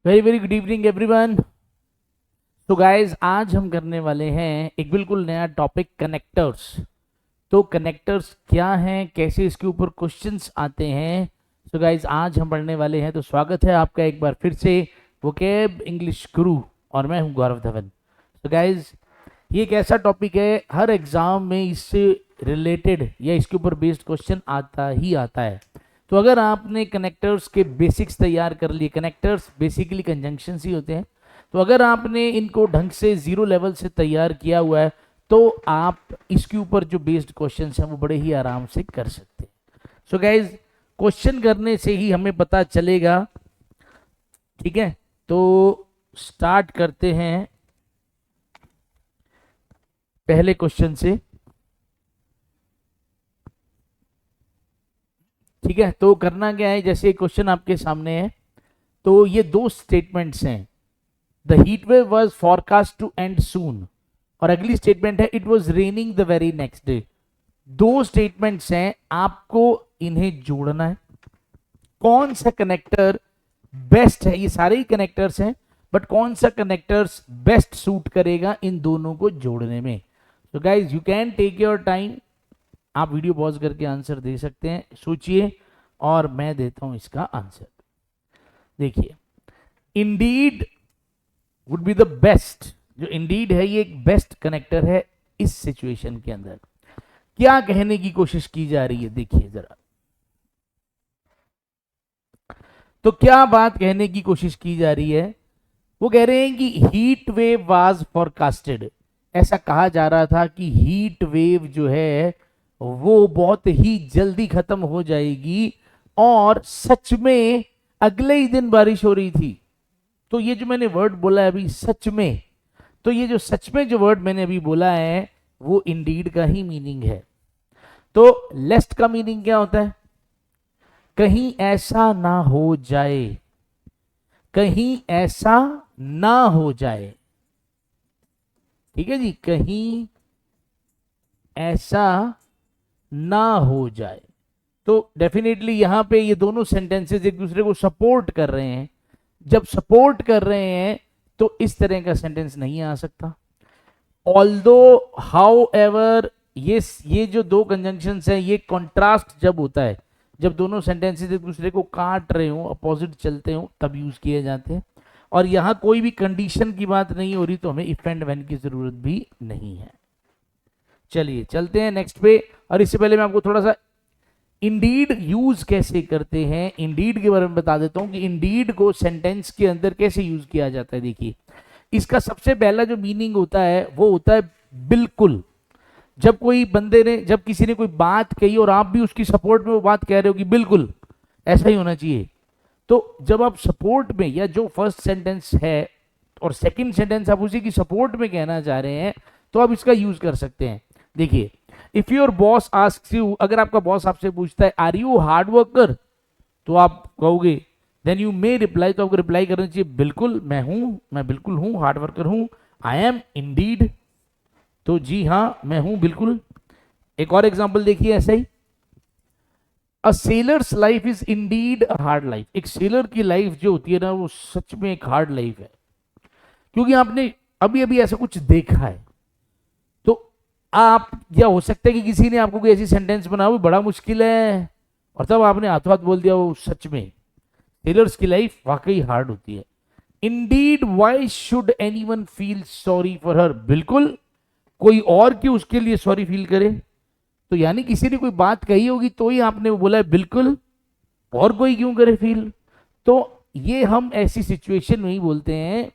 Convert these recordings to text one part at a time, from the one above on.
Very very good evening everyone. तो guys आज हम करने वाले हैं एक बिल्कुल नया टॉपिक, कनेक्टर्स। तो कनेक्टर्स क्या हैं, कैसे इसके ऊपर क्वेश्चंस आते हैं, तो गाइज आज हम पढ़ने वाले हैं। तो स्वागत है आपका एक बार फिर से वोकेब इंग्लिश गुरु, और मैं हूं गौरव धवन। तो गाइज ये एक ऐसा टॉपिक है, हर एग्जाम में इससे रिलेटेड या इसके ऊपर बेस्ड क्वेश्चन आता ही आता है। तो अगर आपने कनेक्टर्स के बेसिक्स तैयार कर लिए, कनेक्टर्स बेसिकली कंजंक्शंस ही होते हैं, तो अगर आपने इनको ढंग से जीरो लेवल से तैयार किया हुआ है तो आप इसके ऊपर जो बेस्ड क्वेश्चंस हैं वो बड़े ही आराम से कर सकते हैं। सो गाइज क्वेश्चन करने से ही हमें पता चलेगा, ठीक है। तो स्टार्ट करते हैं पहले क्वेश्चन से, ठीक है। तो करना क्या है, जैसे क्वेश्चन आपके सामने है, तो ये दो स्टेटमेंट्स हैं। The heat wave was forecast to end soon, और अगली स्टेटमेंट है it was raining the very next day. दो स्टेटमेंट्स हैं, आपको इन्हें जोड़ना है। कौन सा कनेक्टर बेस्ट है, ये सारे ही कनेक्टर्स हैं, बट कौन सा कनेक्टर्स बेस्ट सूट करेगा इन दोनों को जोड़ने में। तो guys you can take your time, आप वीडियो पॉज करके आंसर दे सकते हैं, सोचिए और मैं देता हूं इसका आंसर। देखिए, Indeed would be the best, जो इंडीड है ये एक बेस्ट कनेक्टर है इस सिचुएशन के अंदर। क्या कहने की कोशिश की जा रही है, देखिए जरा। तो क्या बात कहने की कोशिश की जा रही है, वो कह रहे हैं कि हीट वेव वाज फॉरकास्टेड। ऐसा कहा जा रहा था कि हीट वेव जो है वो बहुत ही जल्दी खत्म हो जाएगी, और सच में अगले ही दिन बारिश हो रही थी। तो ये जो मैंने वर्ड बोला है अभी, सच में, तो ये जो सच में जो वर्ड मैंने अभी बोला है वो इंडीड का ही मीनिंग है। तो लेस्ट का मीनिंग क्या होता है, कहीं ऐसा ना हो जाए, कहीं ऐसा ना हो जाए, ठीक है जी, कहीं ऐसा ना हो जाए। तो डेफिनेटली यहां पे ये दोनों सेंटेंसेस एक दूसरे को सपोर्ट कर रहे हैं। जब सपोर्ट कर रहे हैं तो इस तरह का सेंटेंस नहीं आ सकता। ऑल्दो हाउ एवर, ये जो दो कंजंक्शंस हैं ये कॉन्ट्रास्ट जब होता है, जब दोनों सेंटेंसेस एक दूसरे को काट रहे हो, अपोजिट चलते हो, तब यूज किए जाते हैं। और यहां कोई भी कंडीशन की बात नहीं हो रही, तो हमें इफ एंड व्हेन की जरूरत भी नहीं है। चलिए चलते हैं नेक्स्ट पे। और इससे पहले मैं आपको थोड़ा सा इंडीड यूज कैसे करते हैं, इंडीड के बारे में बता देता हूं कि इंडीड को सेंटेंस के अंदर कैसे यूज किया जाता है। देखिए, इसका सबसे पहला जो मीनिंग होता है वो होता है बिल्कुल। जब कोई बंदे ने, जब किसी ने कोई बात कही और आप भी उसकी सपोर्ट में वो बात कह रहे हो कि बिल्कुल ऐसा ही होना चाहिए, तो जब आप सपोर्ट में, या जो फर्स्ट सेंटेंस है और सेकंड सेंटेंस आप उसी की सपोर्ट में कहना चाह रहे हैं, तो आप इसका यूज कर सकते हैं। देखिए, if your boss asks you, अगर आपका बॉस आपसे पूछता है आर यू हार्ड वर्कर, तो आप कहोगे देन यू मे रिप्लाई, तो आपको रिप्लाई करना चाहिए बिल्कुल मैं हूं, मैं बिल्कुल हूं, हार्ड वर्कर हूं, आई एम इंडीड, तो जी हां मैं हूं बिल्कुल। एक और एग्जांपल देखिए ऐसा ही, a sailor's life is indeed a hard life. एक सेलर की लाइफ जो होती है ना वो सच में एक हार्ड लाइफ है, क्योंकि आपने अभी अभी ऐसा कुछ देखा है। तो आप, या हो सकता है कि किसी ने आपको कोई ऐसी सेंटेंस बना वो बड़ा मुश्किल है, और तब आपने हाथों हाथ बोल दिया वो सच में सेलर्स की लाइफ वाकई हार्ड होती है। Indeed why should any one feel sorry for her, बिल्कुल कोई और क्यों उसके लिए सॉरी फील करे। तो यानी किसी ने कोई बात कही होगी तो ही आपने वो बोला है बिल्कुल, और कोई क्यों करे फील। तो ये हम ऐसी सिचुएशन में ही बोलते हैं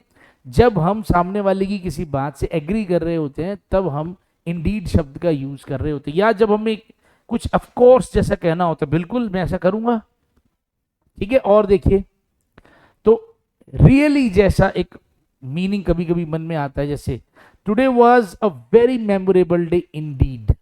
जब हम सामने वाले की किसी बात से एग्री कर रहे होते हैं, तब हम इंडीड शब्द का यूज कर रहे होते हैं। या जब हमें कुछ ऑफकोर्स जैसा कहना होता है, बिल्कुल मैं ऐसा करूंगा, ठीक है। और देखिए, तो रियली जैसा एक मीनिंग कभी कभी मन में आता है, जैसे today was a very memorable day Indeed.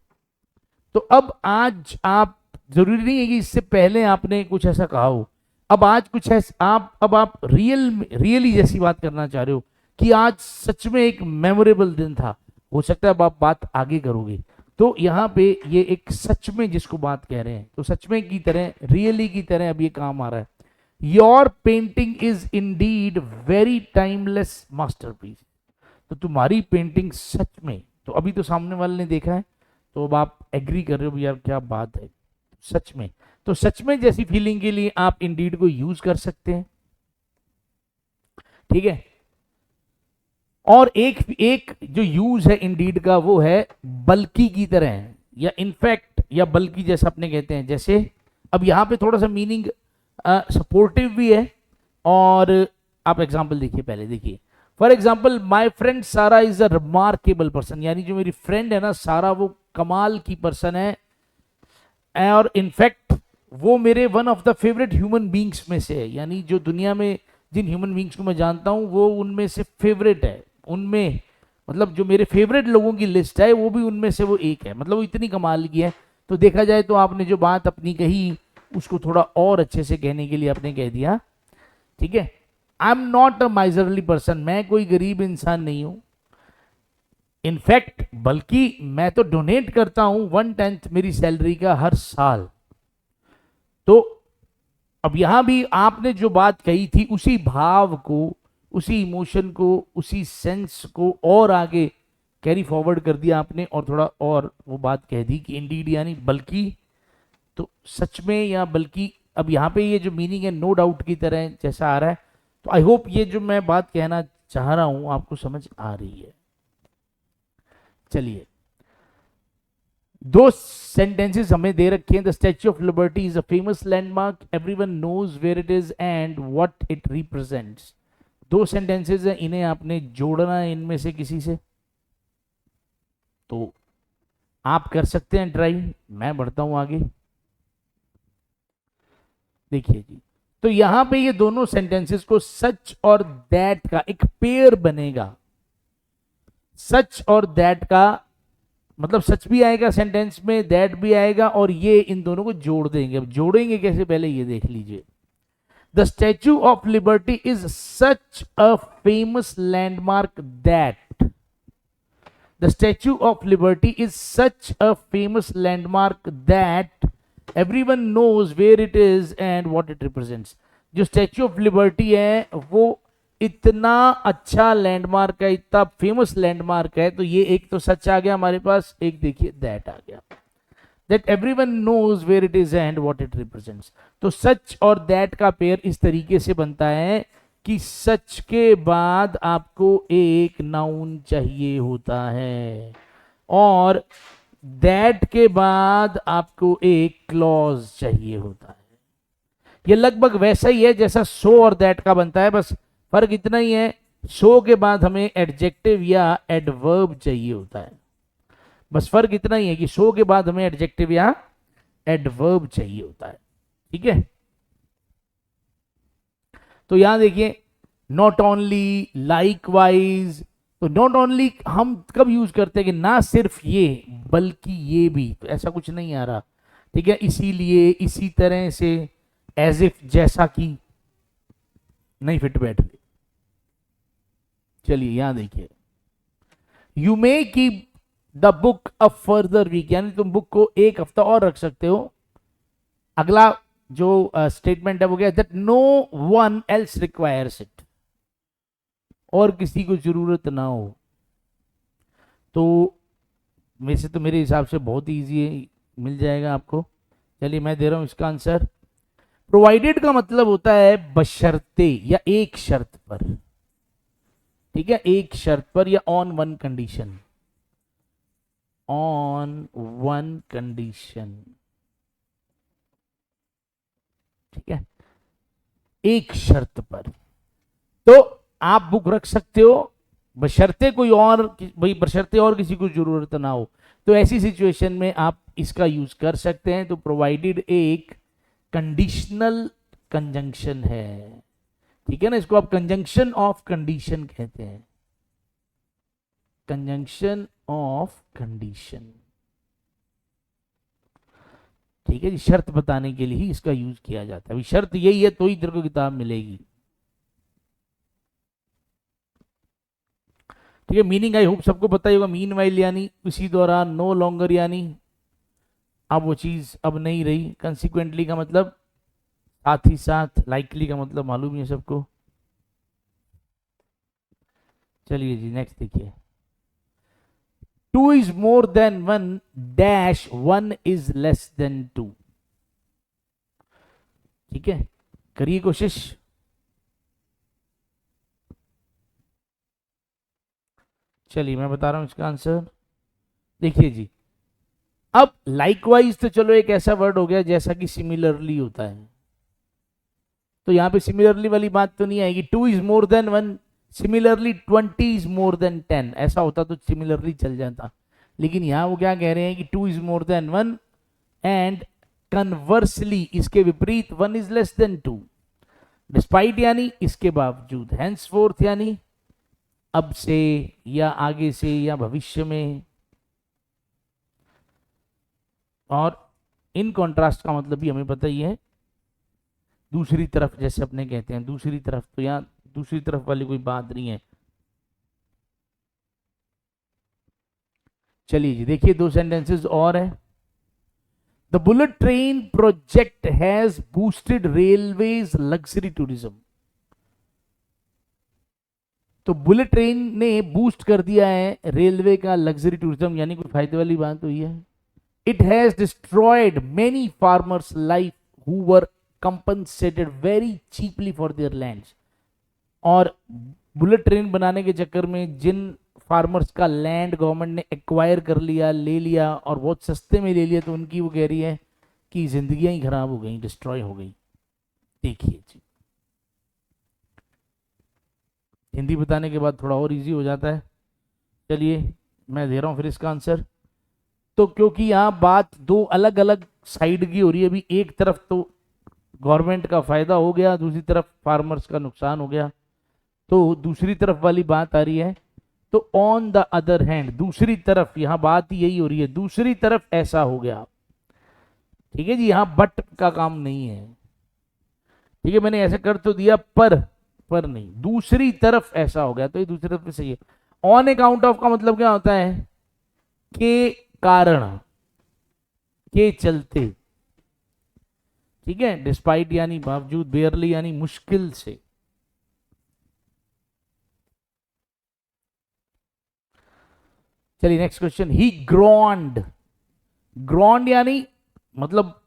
तो अब आज आप, जरूरी नहीं है कि इससे पहले आपने कुछ ऐसा कहा हो, अब आज कुछ ऐसा आप रियली जैसी बात करना चाह रहे हो कि आज सच में एक मेमोरेबल दिन था, हो सकता है अब आप बात आगे करोगे। तो यहाँ पे ये एक सच में जिसको बात कह रहे हैं, तो सच में की तरह, रियली की तरह अब ये काम आ रहा है। Your painting is Indeed very timeless masterpiece. तो तुम्हारी पेंटिंग सच में, तो अभी तो सामने वाले ने देखा है, तो अब आप एग्री कर रहे हो यार क्या बात है, सच में। तो सच में जैसी फीलिंग के लिए आप इंडीड को यूज कर सकते हैं, ठीक है। और एक एक जो यूज है इंडीड का वो है बल्कि की तरह, या इनफैक्ट, या बल्कि जैसा अपने कहते हैं। जैसे अब यहां पे थोड़ा सा मीनिंग सपोर्टिव भी है, और आप एग्जांपल देखिए, पहले देखिए। फॉर एग्जांपल, माय फ्रेंड सारा इज अ रिमार्केबल पर्सन, यानी जो मेरी फ्रेंड है ना सारा, वो कमाल की पर्सन है, और इनफैक्ट वो मेरे one of the favourite human beings में से है, यानी जो दुनिया में जिन ह्यूमन बींग्स को मैं जानता हूं वो उनमें से फेवरेट है, उनमें मतलब जो मेरे फेवरेट लोगों की लिस्ट है वो भी उनमें से वो एक है, मतलब वो इतनी कमाल की है। तो देखा जाए तो आपने जो बात अपनी कही उसको थोड़ा और अच्छे से कहने के लिए आपने कह दिया, ठीक है। I am not a miserly person, मैं कोई गरीब इंसान नहीं हूं, इनफैक्ट बल्कि मैं तो डोनेट करता हूं 1/10 मेरी सैलरी का हर साल। तो अब यहां भी आपने जो बात कही थी उसी भाव को, उसी इमोशन को, उसी सेंस को और आगे कैरी फॉरवर्ड कर दिया आपने, और थोड़ा और वो बात कह दी कि इंडीड यानी बल्कि, तो सच में, या बल्कि। अब यहाँ पे ये जो मीनिंग है नो डाउट की तरह जैसा आ रहा है, तो आई होप ये जो मैं बात कहना चाह रहा हूं आपको समझ आ रही है। चलिए, दो सेंटेंसेस हमें दे रखे हैं। The Statue of Liberty is a famous landmark, everyone knows where it is and what it represents. दो सेंटेंसेस हैं, इन्हें आपने जोड़ना है इनमें से किसी से, तो आप कर सकते हैं ट्राई, मैं बढ़ता हूं आगे। देखिए जी, तो यहां पे ये दोनों सेंटेंसेस को सच और दैट का एक पेयर बनेगा। सच और दैट का मतलब सच भी आएगा सेंटेंस में, दैट भी आएगा, और ये इन दोनों को जोड़ देंगे। अब जोड़ेंगे कैसे, पहले ये देख लीजिए। The Statue of Liberty is such a famous landmark that, the Statue of Liberty is such a famous landmark that everyone knows where it is and what it represents. जो स्टैच्यू ऑफ लिबर्टी है वो इतना अच्छा landmark है, इतना famous landmark है, तो ये एक तो सच आ गया हमारे पास, एक देखिए दैट आ गया, that everyone knows where it is and what it represents. तो सच और दैट का पेयर इस तरीके से बनता है कि सच के बाद आपको एक नाउन चाहिए होता है, और दैट के बाद आपको एक क्लॉज चाहिए होता है। ये लगभग वैसा ही है जैसा सो और दैट का बनता है, बस फर्क इतना ही है, सो के बाद हमें एडजेक्टिव या एडवर्ब चाहिए होता है। बस फर्क इतना ही है कि सो के बाद हमें एडजेक्टिव या एडवर्ब चाहिए होता है, ठीक है। तो यहां देखिए, नॉट ओनली, लाइक वाइज। तो नॉट ओनली हम कब यूज करते हैं कि ना सिर्फ ये बल्कि ये भी, तो ऐसा कुछ नहीं आ रहा, ठीक है। इसीलिए, इसी तरह से, एज इफ, जैसा कि, नहीं फिट बैठ रही। चलिए यहां देखिए, you may keep the book a further week, यानी तुम बुक को एक हफ्ता और रख सकते हो। अगला जो स्टेटमेंट है वो क्या है, that no one else requires it, और किसी को जरूरत ना हो। तो वैसे तो मेरे हिसाब से बहुत ईजी है, मिल जाएगा आपको। चलिए मैं दे रहा हूं इसका आंसर। प्रोवाइडेड का मतलब होता है बशर्ते या एक शर्त पर, ठीक है, एक शर्त पर या on one condition, on one condition, ठीक है, एक शर्त पर। तो आप बुक रख सकते हो बशर्ते कोई और, भाई बशर्ते और किसी को जरूरत ना हो, तो ऐसी सिचुएशन में आप इसका यूज कर सकते हैं। तो प्रोवाइडेड एक कंडीशनल कंजंक्शन है, ठीक है ना, इसको आप कंजंक्शन ऑफ कंडीशन कहते हैं, कंजंक्शन ऑफ कंडीशन, ठीक है जी। शर्त बताने के लिए ही इसका यूज किया जाता है, अभी शर्त यही है तो ही तेरे को किताब मिलेगी, ठीक है। मीनिंग आई होप सबको पता ही होगा, मीन वाइल यानी उसी दौरान, नो लॉन्गर यानी अब वो चीज अब नहीं रही, कंसिक्वेंटली का मतलब साथ ही साथ लाइकली का मतलब मालूम है सबको। चलिए जी नेक्स्ट देखिए, 2 is more than 1 dash 1 is less than 2। ठीक है, करिए कोशिश। चलिए मैं बता रहा हूं इसका आंसर। देखिए जी, अब लाइकवाइज तो चलो एक ऐसा वर्ड हो गया जैसा कि सिमिलरली होता है, तो यहां पे सिमिलरली वाली बात तो नहीं आएगी। 2 is more than 1, similarly 20 is more than 10, ऐसा होता तो सिमिलरली चल जाता। लेकिन यहां वो क्या कह रहे हैं कि 2 is more than 1 and conversely इसके विपरीत 1 इज लेस देन 2। डिस्पाइट यानी इसके बावजूद, हैंसफोर्थ यानी अब से या आगे से या भविष्य में, और इन कॉन्ट्रास्ट का मतलब भी हमें पता ही है, दूसरी तरफ जैसे अपने कहते हैं दूसरी तरफ, तो यहां दूसरी तरफ वाली कोई बात नहीं है। चलिए जी देखिए, 2 सेंटेंसेस और है। The bullet train project has boosted railways luxury tourism. तो बुलेट ट्रेन ने बूस्ट कर दिया है रेलवे का लग्जरी टूरिज्म, यानी कोई फायदे वाली बात हुई है। It has destroyed many farmers life who were compensated very cheaply for their lands. और बुलेट ट्रेन बनाने के चक्कर में जिन फार्मर्स का लैंड गवर्नमेंट ने एक्वायर कर लिया, ले लिया और बहुत सस्ते में ले लिया, तो उनकी वो कह रही है कि जिंदगियां ही खराब हो गई, डिस्ट्रॉय हो गई। देखिए जी, हिंदी बताने के बाद थोड़ा और इजी हो जाता है। चलिए मैं दे रहा हूं फिर इसका आंसर। तो क्योंकि यहाँ बात दो अलग अलग साइड की हो रही है, अभी एक तरफ तो गवर्नमेंट का फायदा हो गया, दूसरी तरफ फार्मर्स का नुकसान हो गया, तो दूसरी तरफ वाली बात आ रही है। तो ऑन द अदर हैंड, दूसरी तरफ, यहां बात ही यही हो रही है, दूसरी तरफ ऐसा हो गया। ठीक है जी, यहां बट का काम नहीं है। ठीक है, मैंने ऐसे कर तो दिया पर नहीं, दूसरी तरफ ऐसा हो गया, तो ये दूसरी तरफ सही है। ऑन अकाउंट ऑफ का मतलब क्या होता है? के कारण, के चलते। ठीक है, डिस्पाइट यानी बावजूद, बेयरली यानी मुश्किल से। चलिए नेक्स्ट क्वेश्चन, ही ग्रॉन्ड। ग्रॉन्ड यानी मतलब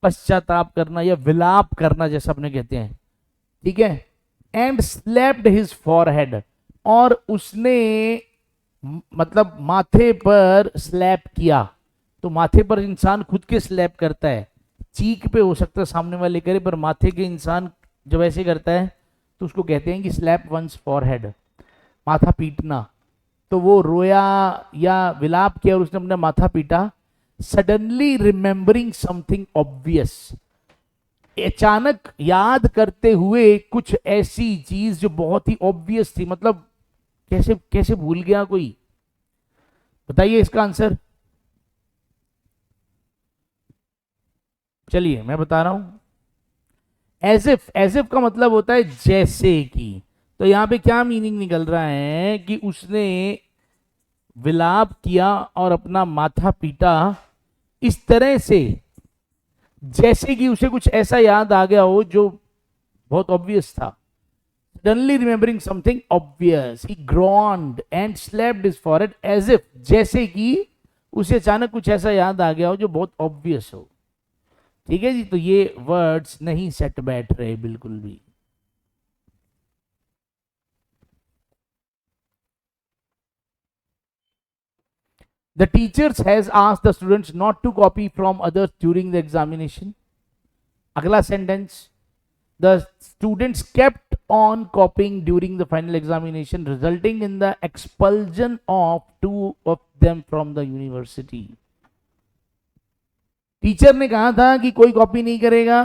पश्चाताप करना या विलाप करना, जैसा अपने कहते हैं। ठीक है, एंड स्लैप्ड हिज फॉरहेड, और उसने मतलब माथे पर स्लैप किया। तो माथे पर इंसान खुद के स्लैप करता है, चीक पे हो सकता है सामने वाले करे, पर माथे के इंसान जब ऐसे करता है तो उसको कहते हैं कि स्लैप वंस फॉरहेड, माथा पीटना। तो वो रोया या विलाप किया और उसने अपना माथा पीटा। सडनली रिमेंबरिंग समथिंग ऑब्वियस, अचानक याद करते हुए कुछ ऐसी चीज जो बहुत ही ऑब्वियस थी। मतलब कैसे कैसे भूल गया कोई? बताइए इसका आंसर। चलिए मैं बता रहा हूं। एज इफ का मतलब होता है जैसे कि। तो यहां पे क्या मीनिंग निकल रहा है कि उसने विलाप किया और अपना माथा पीटा इस तरह से जैसे कि उसे कुछ ऐसा याद आ गया हो जो बहुत ऑब्वियस था। Suddenly remembering something obvious, he groaned and slapped his forehead as if, जैसे कि उसे अचानक कुछ ऐसा याद आ गया हो जो बहुत ऑब्वियस हो। ठीक है जी, तो ये वर्ड्स नहीं सेट बैठ रहे बिल्कुल भी। The teachers has asked the students not to copy from others during the examination. अगला sentence, the students kept on copying during the final examination, resulting in the expulsion of 2 of them from the university. Teacher ने कहा था कि कोई copy नहीं करेगा,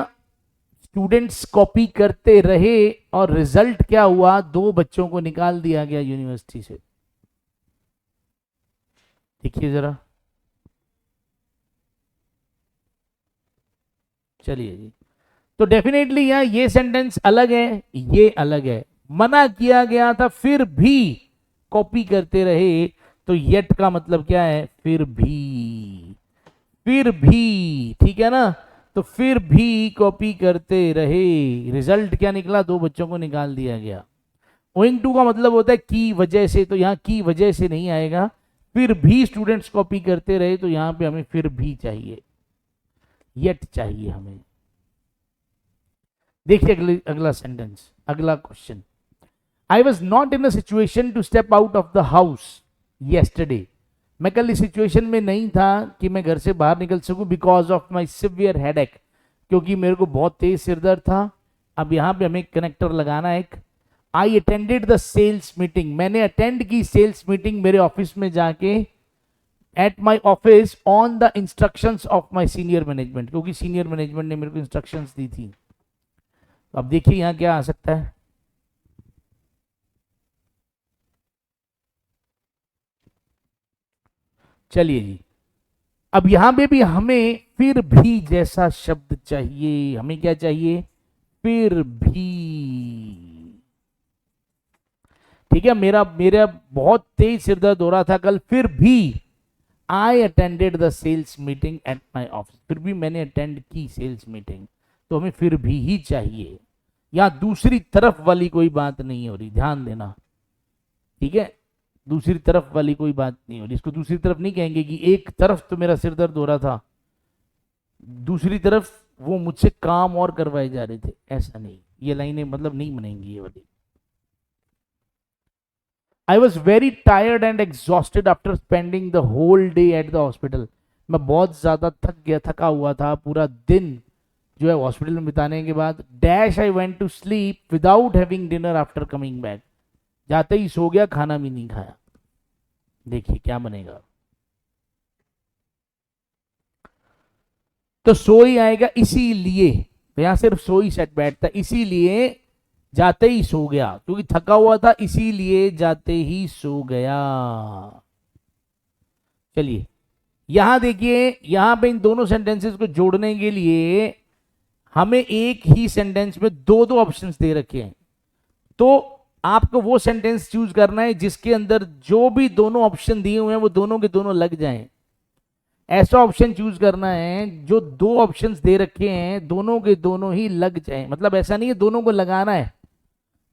students copy करते रहे और रिजल्ट क्या हुआ? 2 बच्चों को निकाल दिया गया यूनिवर्सिटी से। देखिए जरा। चलिए जी, तो डेफिनेटली यहां ये सेंटेंस अलग है, ये अलग है। मना किया गया था फिर भी कॉपी करते रहे, तो येट का मतलब क्या है? फिर भी, फिर भी। ठीक है ना? तो फिर भी कॉपी करते रहे। रिजल्ट क्या निकला? 2 बच्चों को निकाल दिया गया। ओइंग टू का मतलब होता है की वजह से, तो यहाँ की वजह से नहीं आएगा। फिर भी स्टूडेंट्स कॉपी करते रहे, तो यहां पे हमें फिर भी चाहिए, येट चाहिए हमें। देखिए अगला सेंटेंस, अगला question. I was not in a situation to step out of the house yesterday. मैं कल इस सिचुएशन में नहीं था कि मैं घर से बाहर निकल सकूं, because of my severe headache, क्योंकि मेरे को बहुत तेज सिरदर्द था। अब यहां पे हमें कनेक्टर लगाना है एक। I attended the sales meeting, मैंने अटेंड की सेल्स मीटिंग मेरे ऑफिस में जाके, at my office on the instructions of my senior management, क्योंकि सीनियर मैनेजमेंट ने मेरे को इंस्ट्रक्शंस दी थी। अब देखिए यहां क्या आ सकता है। चलिए जी, अब यहां पे भी हमें फिर भी जैसा शब्द चाहिए। हमें क्या चाहिए? फिर भी। ठीक है, मेरा मेरा बहुत तेज सिर दर्द हो रहा था कल, फिर भी I attended the sales meeting at my office, फिर भी मैंने अटेंड की सेल्स मीटिंग। तो हमें फिर भी ही चाहिए। यहां दूसरी तरफ वाली कोई बात नहीं हो रही, ध्यान देना। ठीक है, दूसरी तरफ वाली कोई बात नहीं हो रही। इसको दूसरी तरफ नहीं कहेंगे कि एक तरफ तो मेरा सिर दर्द हो रहा था, दूसरी तरफ वो मुझसे काम और करवाए जा रहे थे, ऐसा नहीं। ये लाइनें मतलब नहीं बनेंगी ये वाली। I was very tired and exhausted after spending the whole day at the hospital. मैं बहुत ज्यादा थक गया, थका हुआ था, पूरा दिन जो है हॉस्पिटल में बिताने के बाद। Dash I went to sleep without having dinner after coming back, जाते ही सो गया, खाना भी नहीं खाया। देखिए क्या बनेगा। तो सो ही आएगा, इसीलिए तो यहां सिर्फ सो ही सेट बैठता, इसीलिए जाते ही सो गया, क्योंकि थका हुआ था इसीलिए जाते ही सो गया। चलिए यहां देखिए, यहां पे इन दोनों सेंटेंसेस को जोड़ने के लिए हमें एक ही सेंटेंस में दो दो ऑप्शंस दे रखे हैं। तो आपको वो सेंटेंस चूज करना है जिसके अंदर जो भी दोनों ऑप्शन दिए हुए हैं वो दोनों के दोनों लग जाएं। ऐसा ऑप्शन चूज करना है जो दो ऑप्शंस दे रखे हैं दोनों के दोनों ही लग जाएं। मतलब ऐसा नहीं है दोनों को लगाना है,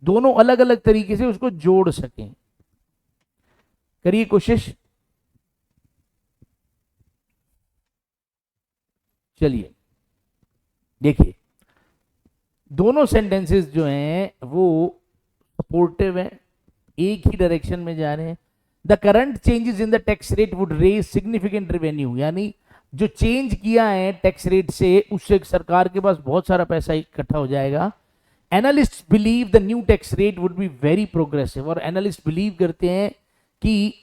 दोनों अलग अलग तरीके से उसको जोड़ सकें। करिए कोशिश। चलिए देखिए, दोनों सेंटेंसेस जो हैं वो सपोर्टिव है, एक ही डायरेक्शन में जा रहे हैं। The current changes in the tax rate would raise significant revenue, यानी जो चेंज किया है टैक्स रेट से, उससे सरकार के पास बहुत सारा पैसा इकट्ठा हो जाएगा। Analyst believe the new tax rate would be very progressive, और एनालिस्ट बिलीव करते हैं कि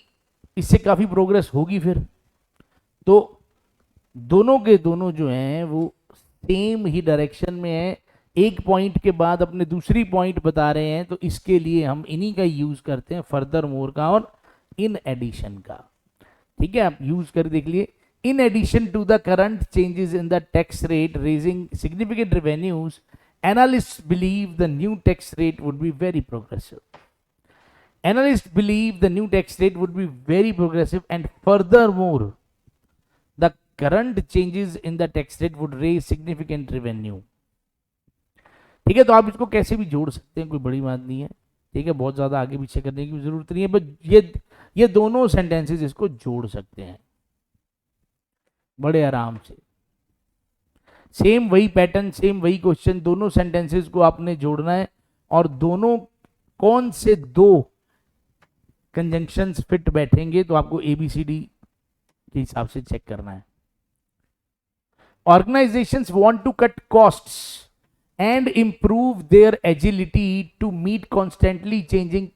इससे काफी प्रोग्रेस होगी। फिर तो दोनों के दोनों जो हैं वो सेम ही डायरेक्शन में है, एक पॉइंट के बाद अपने दूसरी पॉइंट बता रहे हैं, तो इसके लिए हम इन्हीं का यूज करते हैं, फर्दर मोर का और इन एडिशन का। ठीक है, आप यूज कर देख लिए। In addition to the current changes in the tax rate raising significant revenues, analysts believe the new tax rate would be very progressive. Analysts believe the new tax rate would be very progressive, and furthermore the current changes in the tax rate would raise significant revenue. ठीक है, तो आप इसको कैसे भी जोड़ सकते हैं, कोई बड़ी बात नहीं है। ठीक है, बहुत ज्यादा आगे पीछे करने की जरूरत नहीं है, बस ये दोनों सेंटेंसेस इसको जोड़ सकते हैं बड़े आराम से। सेम वही पैटर्न, सेम वही क्वेश्चन, दोनों सेंटेंसेस को आपने जोड़ना है और दोनों कौन से दो कंजंक्शंस फिट बैठेंगे तो आपको ABCD के हिसाब से चेक करना है। Organisations want to cut costs and improve their agility to meet constantly changing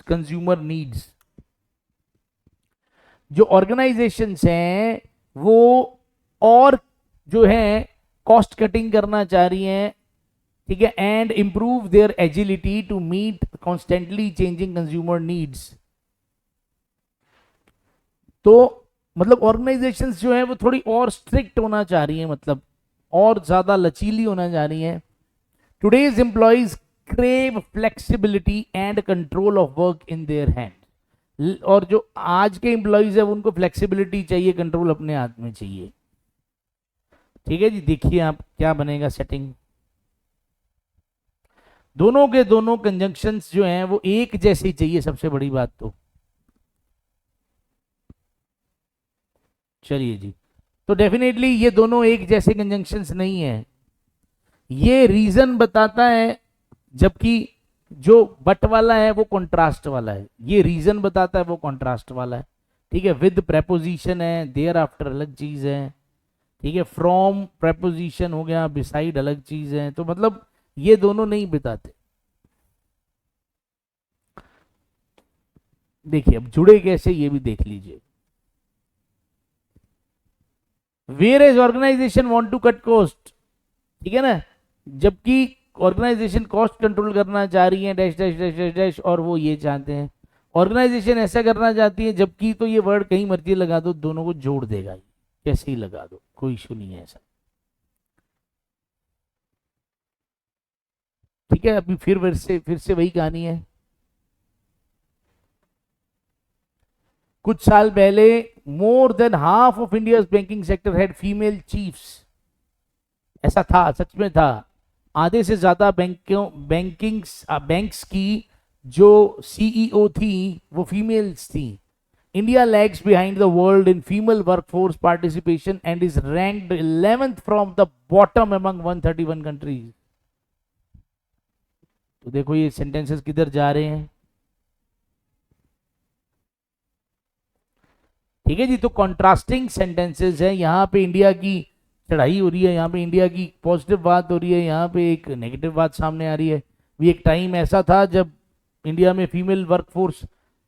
consumer needs. जो ऑर्गेनाइजेशंस हैं वो और जो है कॉस्ट कटिंग करना चाह रही हैं, ठीक है, and improve their agility to meet constantly changing consumer needs. तो मतलब ऑर्गेनाइजेशंस जो है वो थोड़ी और स्ट्रिक्ट होना चाह रही हैं, मतलब और ज्यादा लचीली होना चाह रही हैं। Today's employees crave flexibility and control of work in their hand, और जो आज के एम्प्लॉइज है उनको फ्लेक्सिबिलिटी चाहिए, कंट्रोल अपने हाथ में चाहिए। ठीक है जी, देखिए आप क्या बनेगा सेटिंग। दोनों के दोनों कंजंक्शंस जो हैं वो एक जैसे ही चाहिए, सबसे बड़ी बात तो। चलिए जी, तो डेफिनेटली ये दोनों एक जैसे कंजंक्शंस नहीं है, ये रीजन बताता है, जबकि जो बट वाला है वो कॉन्ट्रास्ट वाला है, ये रीजन बताता है, वो कॉन्ट्रास्ट वाला है। ठीक है, विद प्रेपोजिशन है, देयर आफ्टर अलग चीज है। ठीक है, फ्रॉम प्रेपोजिशन हो गया, बिसाइड अलग चीज है, तो मतलब ये दोनों नहीं बताते। देखिए अब जुड़े कैसे, ये भी देख लीजिए। Whereas organisation want to cut cost, ठीक है ना, जबकि ऑर्गेनाइजेशन कॉस्ट कंट्रोल करना चाह रही है, dash dash dash dash dash, और वो ये चाहते हैं ऑर्गेनाइजेशन ऐसा करना चाहती है, जबकि तो ये वर्ड कहीं मर्जी लगा दो, दोनों को जोड़ देगा, कैसे ही लगा दो, कोई इशू नहीं है ऐसा। ठीक है, अभी फिर से वही कहानी है। कुछ साल पहले more than half of India banking sector had female chiefs, ऐसा था, सच में था। आधे से ज्यादा बैंक्स की जो सीईओ थी वो फीमेल्स थी। India lags behind the world in female workforce participation and is ranked 11th from the bottom among 131 countries. तो देखो ये सेंटेंसेस किधर जा रहे हैं। ठीक है जी, तो कॉन्ट्रास्टिंग सेंटेंसेस है, यहाँ पे इंडिया की चढ़ाई हो रही है, यहाँ पे इंडिया की पॉजिटिव बात हो रही है, यहाँ पे एक नेगेटिव बात सामने आ रही है। भी एक टाइम ऐसा था जब इंडिया में फीमेल वर्कफोर्स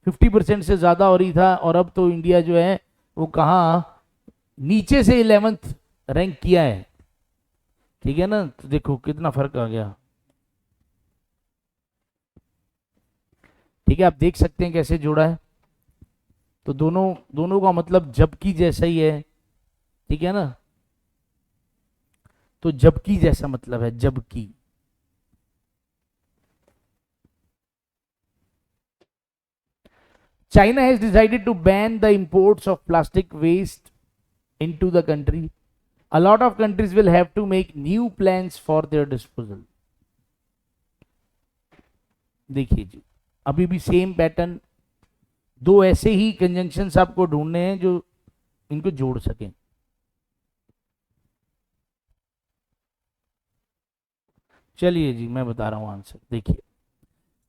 50% से ज़्यादा हो रही था, और अब तो इंडिया जो है वो कहाँ नीचे से 11th रैंक किया है। ठीक है ना, तो देखो कितना फर्क आ गया। ठीक है, आप देख सकते हैं कैसे जोड़ा है, तो दोनों दोनों का मतलब जबकि जैसा ही है। ठीक है ना, तो जबकि जैसा मतलब है, जबकि। China has decided to ban the imports of plastic waste into the country. A lot of countries will have to make new plans for their disposal. देखिए जी, अभी भी सेम पैटर्न, दो ऐसे ही कंजंक्शंस आपको ढूंढने हैं जो इनको जोड़ सकें। चलिए जी, मैं बता रहा हूं आंसर, देखिए।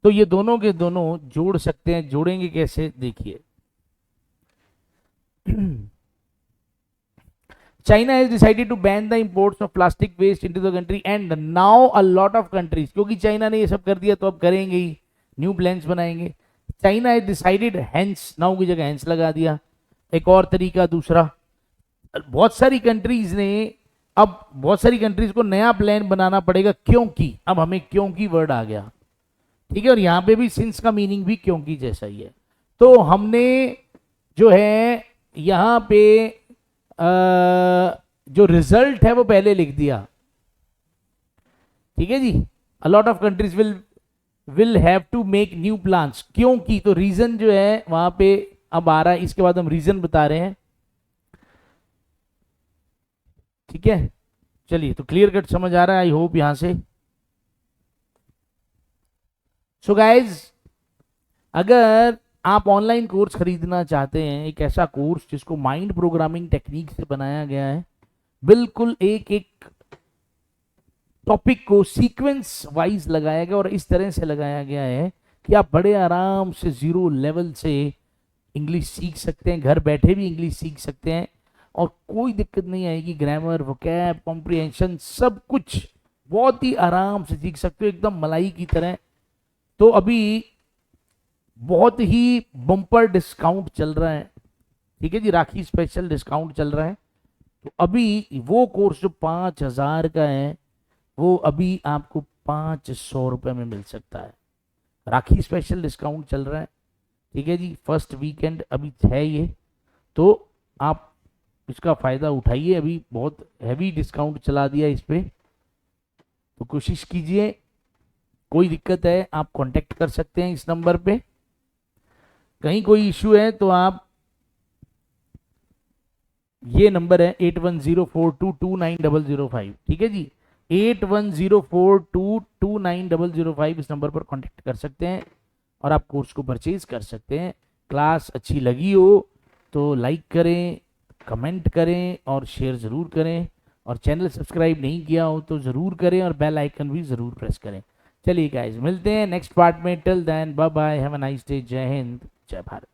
तो ये दोनों के दोनों जोड़ सकते हैं, जोड़ेंगे कैसे, देखिए। China has decided to ban the imports of plastic waste into the country and now a lot of countries, क्योंकि चाइना ने ये सब कर दिया तो अब करेंगे ही, न्यू प्लान्स बनाएंगे। China has decided, hence, now की जगह हेंस लगा दिया। एक और तरीका दूसरा, बहुत सारी कंट्रीज ने, अब बहुत सारी कंट्रीज को नया प्लान बनाना पड़ेगा, क्योंकि अब हमें क्योंकि वर्ड आ गया। ठीक है, और यहां पे भी सिंस का मीनिंग भी क्योंकि जैसा ही है। तो हमने जो है यहां पे जो रिजल्ट है वो पहले लिख दिया। ठीक है जी, a lot of countries will have to make new plans, क्योंकि, तो रीजन जो है वहां पे अब आ रहा है, इसके बाद हम रीजन बता रहे हैं। ठीक है, चलिए, तो क्लियर कट समझ आ रहा है, आई होप यहां से। सो गाइज, अगर आप ऑनलाइन कोर्स खरीदना चाहते हैं, एक ऐसा कोर्स जिसको माइंड प्रोग्रामिंग टेक्निक से बनाया गया है, बिल्कुल एक एक टॉपिक को सीक्वेंस वाइज लगाया गया और इस तरह से लगाया गया है कि आप बड़े आराम से जीरो लेवल से इंग्लिश सीख सकते हैं, घर बैठे भी इंग्लिश सीख सकते हैं, और कोई दिक्कत नहीं आएगी। ग्रामर, वोकैब, कॉम्प्रिहेंशन, सब कुछ बहुत ही आराम से सीख सकते हो, एकदम मलाई की तरह। तो अभी बहुत ही बम्पर डिस्काउंट चल रहा है। ठीक है जी, राखी स्पेशल डिस्काउंट चल रहा है। तो अभी वो कोर्स जो 5,000 का है वो अभी आपको 500 रुपये में मिल सकता है। राखी स्पेशल डिस्काउंट चल रहा है। ठीक है जी, फर्स्ट वीकेंड अभी है ये, तो आप इसका फायदा उठाइए, अभी बहुत हैवी डिस्काउंट चला दिया इस पे, तो कोशिश कीजिए। कोई दिक्कत है आप कांटेक्ट कर सकते हैं इस नंबर पे, कहीं कोई इश्यू है तो आप ये नंबर है 8104229005, ठीक है जी, 8104229005, इस नंबर पर कांटेक्ट कर सकते हैं और आप कोर्स को परचेज कर सकते हैं। क्लास अच्छी लगी हो तो लाइक करें, कमेंट करें और शेयर ज़रूर करें, और चैनल सब्सक्राइब नहीं किया हो तो ज़रूर करें और बेल आइकन भी ज़रूर प्रेस करें। चलिए गाइस, मिलते हैं नेक्स्ट पार्ट में। Till then bye bye, have a nice day, जय हिंद, जय भारत।